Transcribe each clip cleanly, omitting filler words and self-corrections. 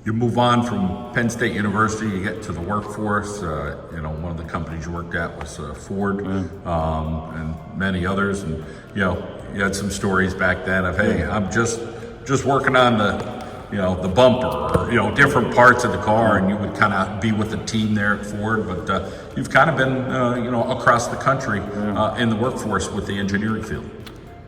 You move on from Penn State University, you get to the workforce. One of the companies you worked at was Ford, and many others. And you had some stories back then of, hey, I'm just working on the bumper, or different parts of the car, and you would kind of be with the team there at Ford. But you've kind of been across the country in the workforce with the engineering field.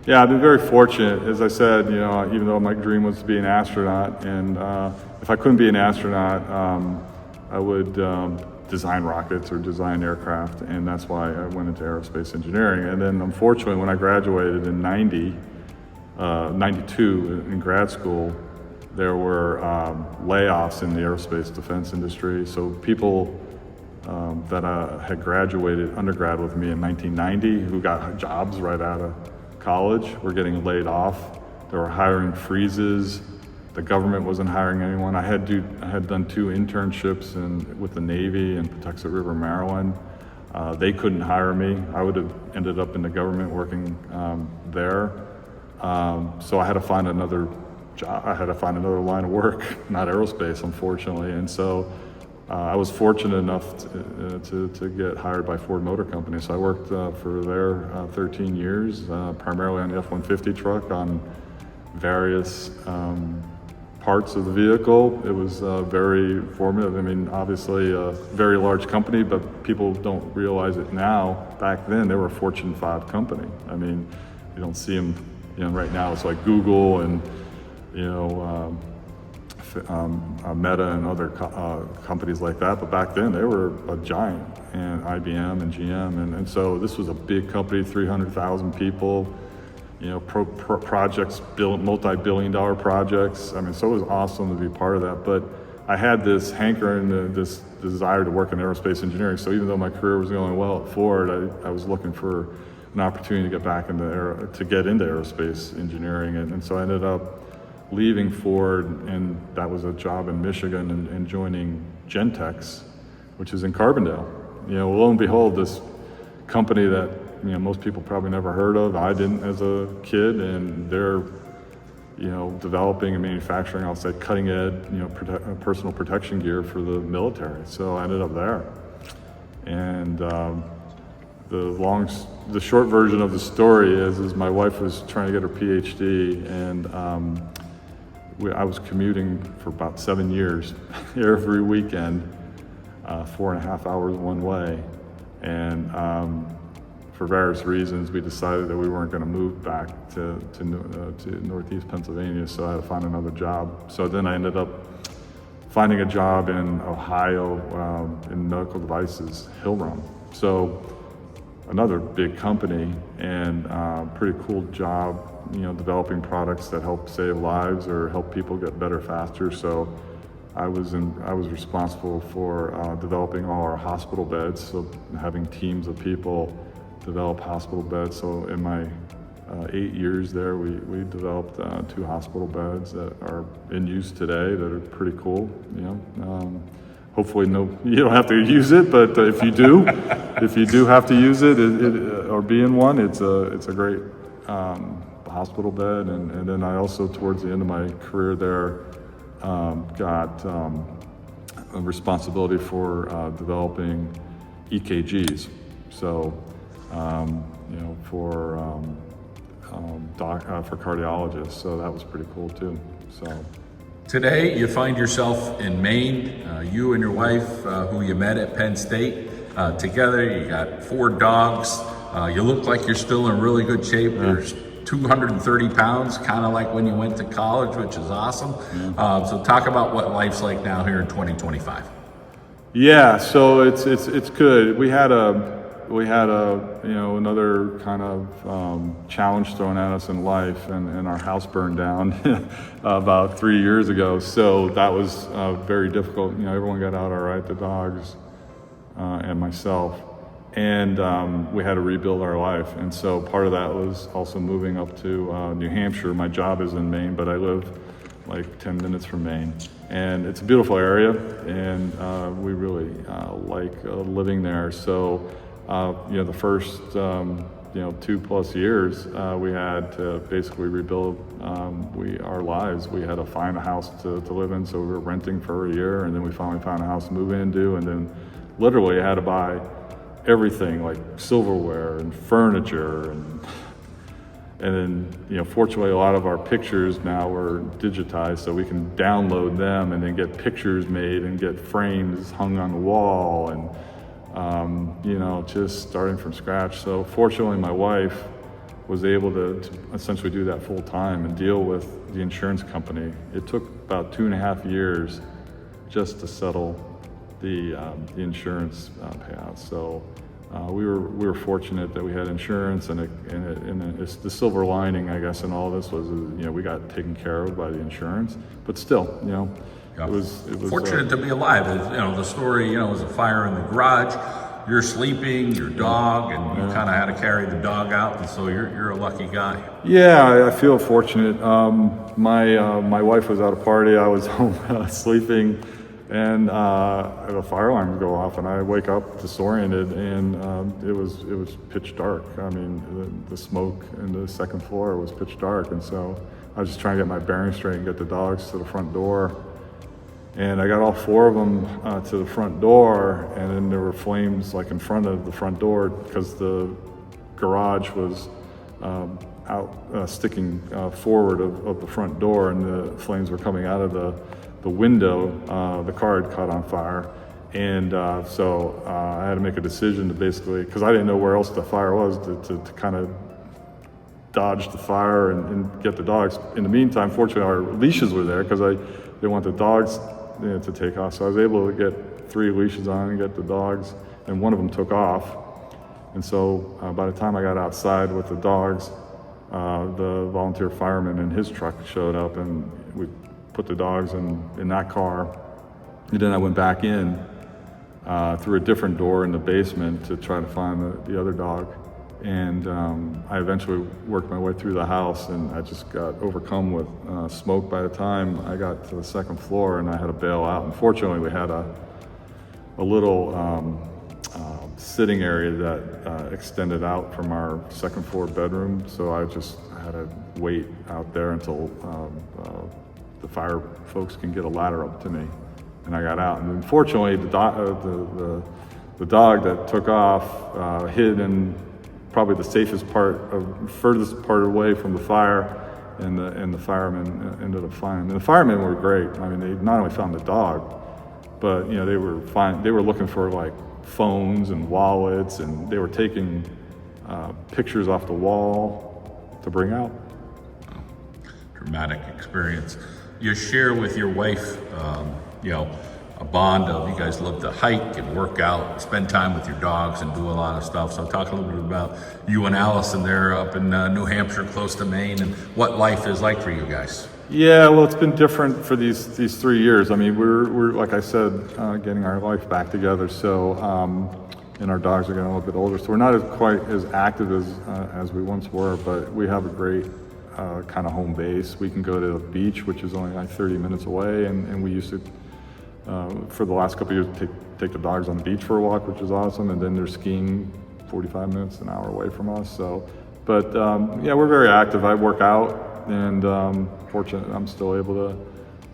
Yeah, I've been very fortunate. As I said, even though my dream was to be an astronaut, and if I couldn't be an astronaut, I would design rockets or design aircraft, and that's why I went into aerospace engineering. And then unfortunately, when I graduated in 92 in grad school, there were layoffs in the aerospace defense industry. So people that had graduated undergrad with me in 1990 who got jobs right out of college were getting laid off. There were hiring freezes. The government wasn't hiring anyone. I had done 2 internships with the Navy in Patuxent River, Maryland. They couldn't hire me. I would have ended up in the government working there. So I had to find another job. I had to find another line of work, not aerospace, unfortunately. And so I was fortunate enough to get hired by Ford Motor Company. So I worked for there 13 years, primarily on the F-150 truck on various parts of the vehicle. It was very formative. I mean, obviously a very large company, but people don't realize it now. Back then, they were a Fortune 5 company. I mean, you don't see them, right now it's like Google and, Meta and other companies like that, but back then they were a giant, and IBM and GM, and so this was a big company, 300,000 people, projects, multi-billion-dollar projects. I mean, so it was awesome to be part of that. But I had this hankering, this desire to work in aerospace engineering. So even though my career was going well at Ford, I was looking for an opportunity to get back into aerospace engineering, and so I ended up leaving Ford, and that was a job in Michigan, and joining Gentex, which is in Carbondale. Lo and behold, this company that most people probably never heard of, I didn't as a kid, and they're developing and manufacturing, I'll say, cutting edge personal protection gear for the military. So I ended up there, and the short version of the story is my wife was trying to get her PhD, and I was commuting for about 7 years every weekend, 4.5 hours one way, and for various reasons we decided that we weren't going to move back to Northeast Pennsylvania, so I had to find another job. So then I ended up finding a job in Ohio in medical devices, Hillrom. So another big company, and pretty cool job, developing products that help save lives or help people get better faster. So I was responsible for developing all our hospital beds, so having teams of people develop hospital beds. So in my 8 years there, we developed 2 hospital beds that are in use today that are pretty cool. Hopefully you don't have to use it, but if you do, have to use it or be in one, it's a great hospital bed. And then I also, towards the end of my career there, got a responsibility for developing EKGs. So, for cardiologists. So that was pretty cool too. So. Today, you find yourself in Maine. You and your wife, who you met at Penn State, together. You got 4 dogs. You look like you're still in really good shape. Yeah. You're 230 pounds, kind of like when you went to college, which is awesome. Yeah. So talk about what life's like now here in 2025. Yeah, so it's good. We had another kind of challenge thrown at us in life, and our house burned down about 3 years ago. So that was very difficult. Everyone got out all right, the dogs and myself, and we had to rebuild our life. And so part of that was also moving up to New Hampshire. My job is in Maine, but I live like 10 minutes from Maine, and it's a beautiful area, and we really like living there. So the first 2+ years, we had to basically rebuild our lives. We had to find a house to live in, so we were renting for a year, and then we finally found a house to move into, and then literally I had to buy everything like silverware and furniture, and then fortunately a lot of our pictures now are digitized, so we can download them and then get pictures made and get frames hung on the wall, and just starting from scratch. So fortunately my wife was able to essentially do that full time and deal with the insurance company. It took about 2.5 years just to settle the insurance payout. So we were fortunate that we had insurance, and it's the silver lining, I guess, in all this was we got taken care of by the insurance. But still, Yeah. it was Fortunate to be alive. The story, was a fire in the garage. You're sleeping, your dog, and you kind of had to carry the dog out, and so you're a lucky guy. Yeah, I feel fortunate. My wife was at a party. I was home sleeping, and the fire alarm would go off, and I wake up disoriented, and it was pitch dark. I mean, the smoke in the second floor was pitch dark, and so I was just trying to get my bearings straight and get the dogs to the front door. And I got all 4 of them to the front door, and then there were flames like in front of the front door because the garage was sticking forward of the front door, and the flames were coming out of the window. The car had caught on fire, and so I had to make a decision to basically, because I didn't know where else the fire was, to kind of dodge the fire and get the dogs. In the meantime, fortunately, our leashes were there because they want the dogs to take off. So I was able to get 3 leashes on and get the dogs, and one of them took off. And so by the time I got outside with the dogs, the volunteer fireman in his truck showed up, and we put the dogs in that car. And then I went back in through a different door in the basement to try to find the other dog. And I eventually worked my way through the house, and I just got overcome with smoke by the time I got to the second floor, and I had to bail out. Unfortunately, we had a little sitting area that extended out from our second floor bedroom, so I had to wait out there until the fire folks can get a ladder up to me, and I got out. And unfortunately, the dog that took off hid in probably the furthest part away from the fire, and the firemen ended up finding him. And the firemen were great. I mean, they not only found the dog, but they were fine. They were looking for like phones and wallets, and they were taking pictures off the wall to bring out. Dramatic experience. You share with your wife, a bond of you guys love to hike and work out, spend time with your dogs, and do a lot of stuff. So talk a little bit about you and Allison there up in New Hampshire, close to Maine, and what life is like for you guys. Yeah, well, it's been different for these 3 years. I mean, we're like I said, getting our life back together. So, and our dogs are getting a little bit older, so we're not quite as active as we once were. But we have a great kind of home base. We can go to the beach, which is only like 30 minutes away, and we used to. For the last couple of years, take the dogs on the beach for a walk, which is awesome, and then they're skiing 45 minutes, an hour away from us. So, but we're very active. I work out, and fortunate I'm still able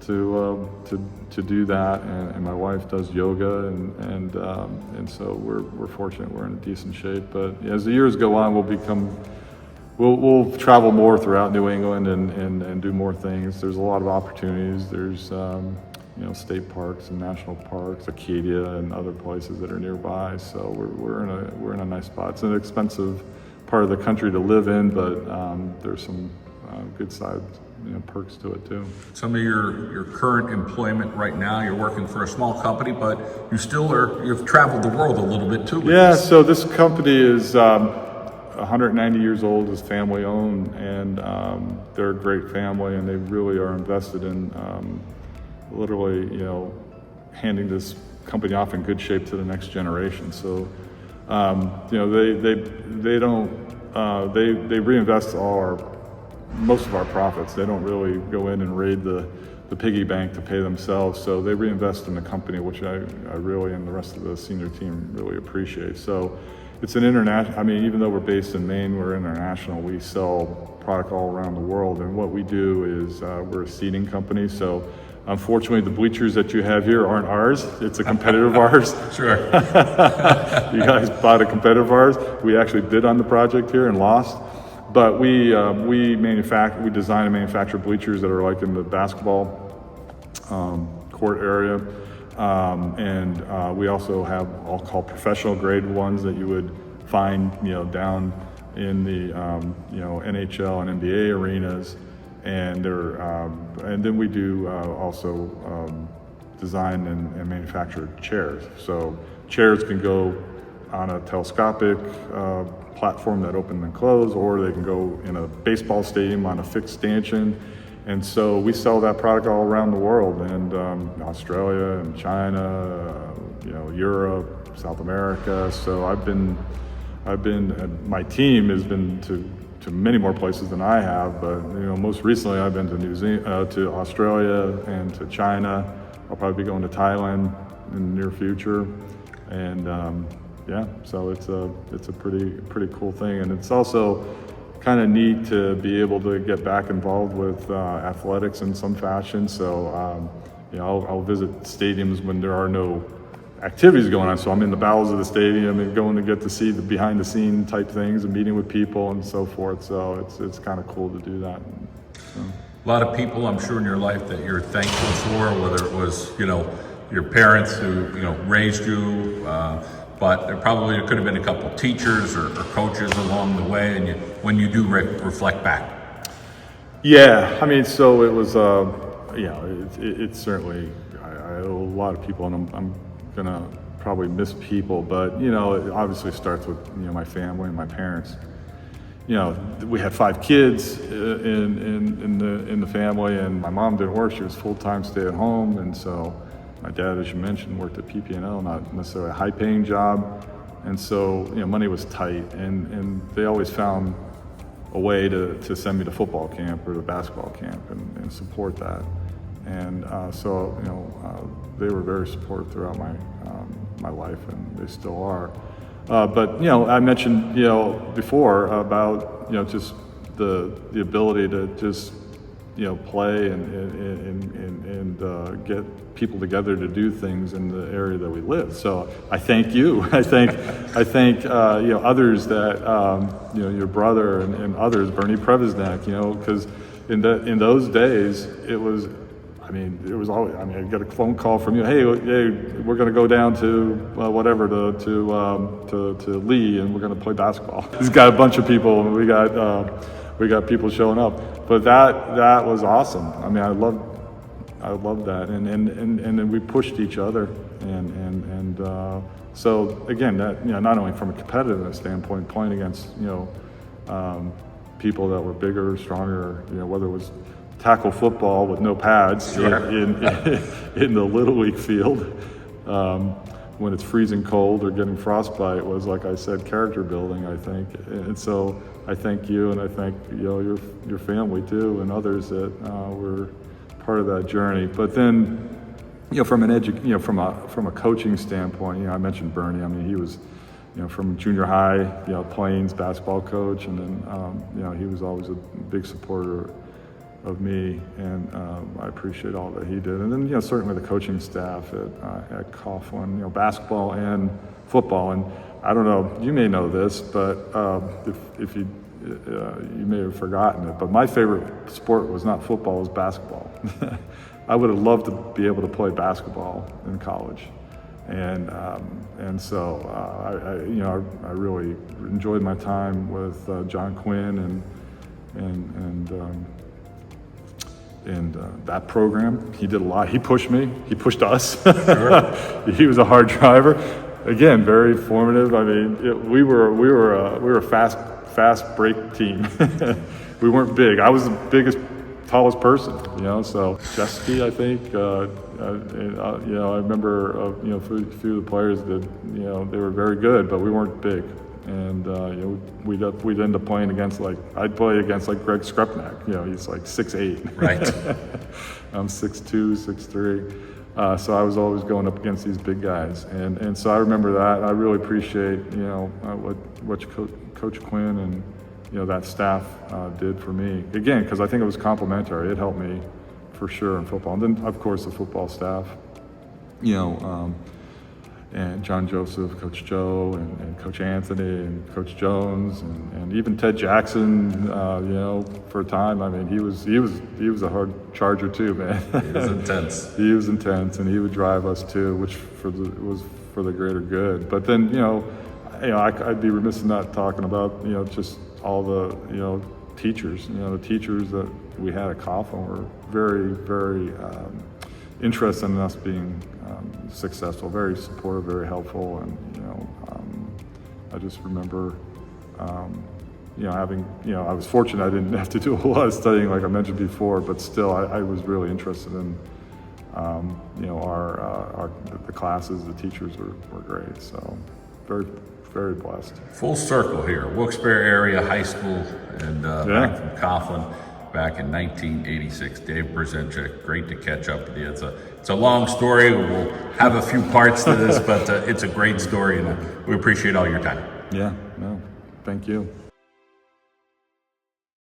to do that. And my wife does yoga, and so we're fortunate. We're in decent shape. But as the years go on, we'll travel more throughout New England and do more things. There's a lot of opportunities. There's state parks and national parks, Acadia and other places that are nearby. So we're in a nice spot. It's an expensive part of the country to live in, but there's some good side perks to it too. Some of your current employment right now, you're working for a small company, but you've traveled the world a little bit too. Yeah. So this company is 190 years old, is family owned, and they're a great family, and they really are invested in literally, handing this company off in good shape to the next generation. So, they reinvest most of our profits. They don't really go in and raid the piggy bank to pay themselves. So they reinvest in the company, which I really, and the rest of the senior team really appreciate. So, it's an international. I mean, even though we're based in Maine, we're international. We sell product all around the world, and what we do is we're a seating company. So unfortunately, the bleachers that you have here aren't ours. It's a competitor of ours. Sure. You guys bought a competitor of ours. We actually bid on the project here and lost. But we design and manufacture bleachers that are like in the basketball court area. And we also have all called professional grade ones that you would find, down in the, NHL and NBA arenas. And then we do also design and manufacture chairs. So chairs can go on a telescopic platform that open and close, or they can go in a baseball stadium on a fixed stanchion. And so we sell that product all around the world, and Australia and China, Europe, South America. So my team has been to many more places than I have, but most recently I've been to New Zealand, to Australia, and to China. I'll probably be going to Thailand in the near future, and so it's a pretty cool thing, and it's also kind of neat to be able to get back involved with athletics in some fashion. So I'll visit stadiums when there are no activities going on. So I'm in the bowels of the stadium and going to get to see the behind the scene type things and meeting with people and so forth. So it's kind of cool to do that. So. A lot of people, I'm sure, in your life that you're thankful for, whether it was, your parents who, raised you, but there probably could have been a couple of teachers or coaches along the way, and when you do reflect back. Yeah, I mean, so it was, it's certainly, I owe a lot of people, and I'm gonna probably miss people, but it obviously starts with my family and my parents. We had 5 kids in the family, and my mom didn't work. She was full-time stay-at-home, and so my dad, as you mentioned, worked at PP&L, not necessarily a high-paying job, and so money was tight, and they always found a way to send me to football camp or to basketball camp and support that. And so they were very supportive throughout my life, and they still are. But I mentioned before about just the ability to just play and get people together to do things in the area that we live. So I thank you. I thank others that your brother and others, Bernie Prevesnak, because in those days it was. It was always. I get a phone call from you. Hey, we're going to go down to whatever to Lee, and we're going to play basketball. He's got a bunch of people, and we got people showing up. But that was awesome. I loved that, and then we pushed each other, and so again, that not only from a competitive standpoint, playing against people that were bigger, stronger, whether it was tackle football with no pads sure. in the Little League field when it's freezing cold or getting frostbite was, like I said, character building, I think. And so I thank you, and I thank your family too, and others that were part of that journey. But then from a coaching standpoint, I mentioned Bernie. He was from junior high, Plains basketball coach, and then he was always a big supporter of me, and I appreciate all that he did. And then certainly the coaching staff at Coughlin, basketball and football. And I don't know, you may know this, but if you may have forgotten it, but my favorite sport was not football, it was basketball. I would have loved to be able to play basketball in college, and so I really enjoyed my time with John Quinn and that program. He did a lot. He pushed me. He pushed us. Sure. He was a hard driver. Again, very formative. We were a fast break team. We weren't big. I was the biggest, tallest person. So Chesky, I think. I remember a few of the players that they were very good, but we weren't big. And we'd end up playing against I'd play against Greg Skrupnak. He's 6'8". Right. I'm 6'2", 6'3". So I was always going up against these big guys, and so I remember that. I really appreciate what Coach Quinn and that staff did for me. Again, because I think it was complimentary. It helped me for sure in football, and then of course the football staff, and John Joseph, Coach Joe, and Coach Anthony, and Coach Jones, and even Ted Jackson. For a time, I mean, he was a hard charger too, man. He was intense. He was intense, and he would drive us too, which was for the greater good. But then, I'd be remiss in not talking about, just all the, teachers. The teachers that we had at Coughlin were very, very interested in us being successful, very supportive, very helpful, and I just remember having I was fortunate I didn't have to do a lot of studying like I mentioned before, but still I was really interested in the classes. The teachers were great, so very, very blessed. Full circle here, Wilkes Barre area high school, and back from Coughlin back in 1986. Dave Brzenchek, great to catch up with you. It's a long story. We'll have a few parts to this, but it's a great story, and we appreciate all your time. Yeah, no, thank you.